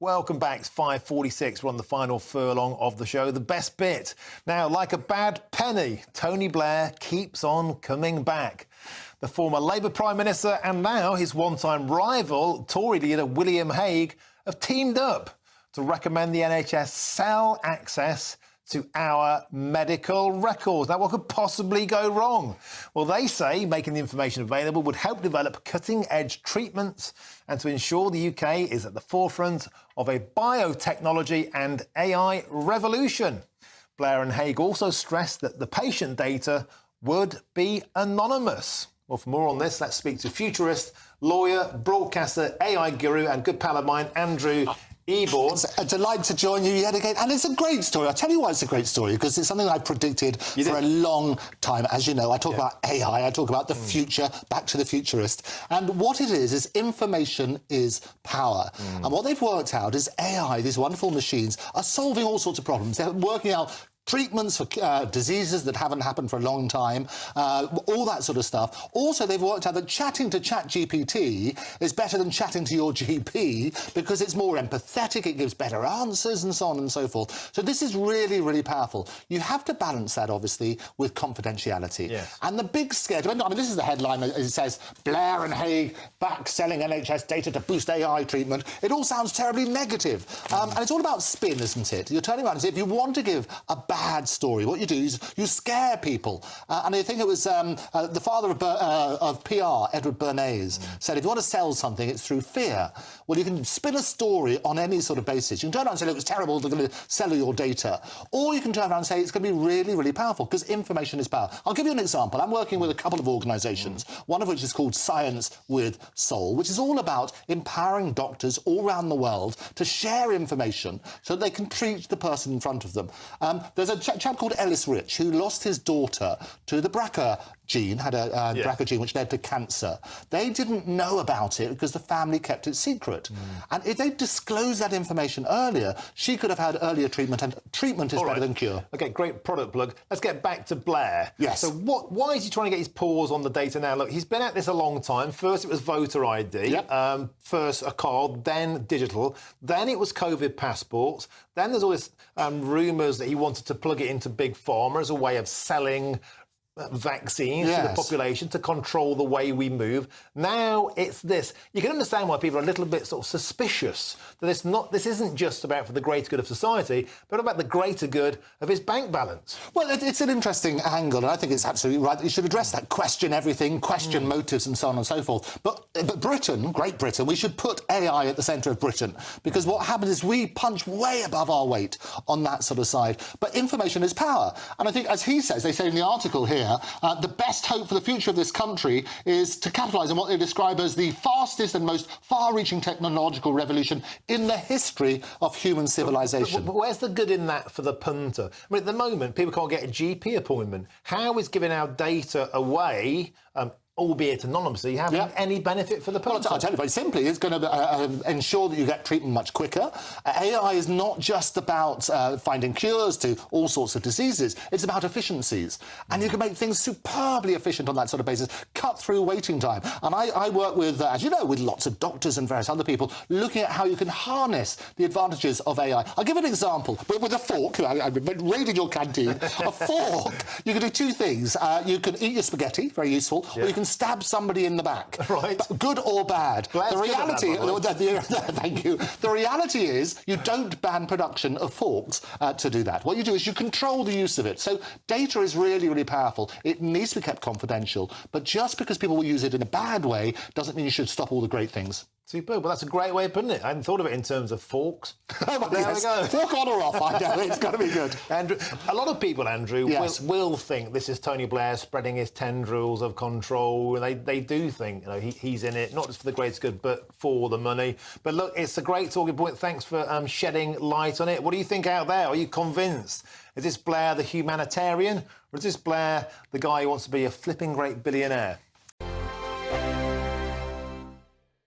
Welcome back. It's 5:46. We're on the final furlong of the show, the best bit. Now, like a bad penny, Tony Blair keeps on coming back. The former Labour Prime Minister and now his one-time rival, Tory leader William Hague, have teamed up to recommend the NHS sell access to our medical records. Now, what could possibly go wrong? Well, they say making the information available would help develop cutting-edge treatments and to ensure the UK is at the forefront of a biotechnology and AI revolution. Blair and Hague also stressed that the patient data would be anonymous. Well, for more on this, let's speak to futurist, lawyer, broadcaster, AI guru and good pal of mine, Andrew Eborn. It's a delight to join you yet again. And it's a great story. I'll tell you why it's a great story, because it's something I predicted for a long time. As you know, I talk about AI, I talk about the future, back to the futurist. And what it is information is power. And what they've worked out is AI, these wonderful machines, are solving all sorts of problems. They're working out treatments for diseases that haven't happened for a long time, all that sort of stuff. Also, they've worked out that chatting to ChatGPT is better than chatting to your GP because it's more empathetic, it gives better answers and so on and so forth. So this is really, really powerful. You have to balance that, obviously, with confidentiality. Yes. And the big scare, I mean, this is the headline, it says, Blair and Hague back selling NHS data to boost AI treatment. It all sounds terribly negative. And it's all about spin, isn't it? You're turning around and say, if you want to give a bad story, what you do is you scare people. And I think it was the father of PR, Edward Bernays, said if you want to sell something, it's through fear. Well, you can spin a story on any sort of basis. You can turn around and say, look, it's terrible, they're going to sell your data. Or you can turn around and say it's going to be really, really powerful, because information is power. I'll give you an example. I'm working with a couple of organisations, one of which is called Science with Soul, which is all about empowering doctors all around the world to share information so that they can treat the person in front of them. There's a chap called Ellis Rich who lost his daughter to the BRCA gene, had a BRCA gene which led to cancer. They didn't know about it because the family kept it secret. And if they disclosed that information earlier, she could have had earlier treatment, and treatment is better than cure. OK, great product plug. Let's get back to Blair. Yes. So why is he trying to get his paws on the data now? Look, he's been at this a long time. First it was voter ID, first a card, then digital, then it was COVID passports, then there's all this rumours that he wanted to plug it into Big Pharma as a way of selling vaccines to the population to control the way we move. Now it's this. You can understand why people are a little bit sort of suspicious that this isn't just about for the greater good of society, but about the greater good of his bank balance. Well, it's an interesting angle, and I think it's absolutely right that you should address that. Question everything, question motives and so on and so forth. But Britain, Great Britain, we should put AI at the centre of Britain, because what happens is we punch way above our weight on that sort of side. But information is power. And I think, as he says, they say in the article here, the best hope for the future of this country is to capitalise on what they describe as the fastest and most far-reaching technological revolution in the history of human civilisation. But where's the good in that for the punter? I mean, at the moment, people can't get a GP appointment. How is giving our data away, albeit anonymously, having any benefit for the punter? Well, I'll tell you very simply, it's going to ensure that you get treatment much quicker. AI is not just about finding cures to all sorts of diseases, it's about efficiencies. And you can make things superbly efficient on that sort of basis, cut through waiting time. And I work with, as you know, with lots of doctors and various other people, looking at how you can harness the advantages of AI. I'll give an example. With a fork, I've been raiding your canteen, a fork, you can do two things. You can eat your spaghetti, very useful, or you can stab somebody in the back. Right. Good or bad. The reality, thank you. The reality is you don't ban production of forks to do that. What you do is you control the use of it. So data is really, really powerful. It needs to be kept confidential. But just because people will use it in a bad way doesn't mean you should stop all the great things. Superb. Well, that's a great way of putting it. I hadn't thought of it in terms of forks. There we go. Fork on or off, I know. It's got to be good. Andrew, a lot of people, Andrew, will think this is Tony Blair spreading his tendrils of control. They do think, he's in it, not just for the greatest good, but for the money. But look, it's a great talking point. Thanks for shedding light on it. What do you think out there? Are you convinced? Is this Blair the humanitarian, or is this Blair the guy who wants to be a flipping great billionaire?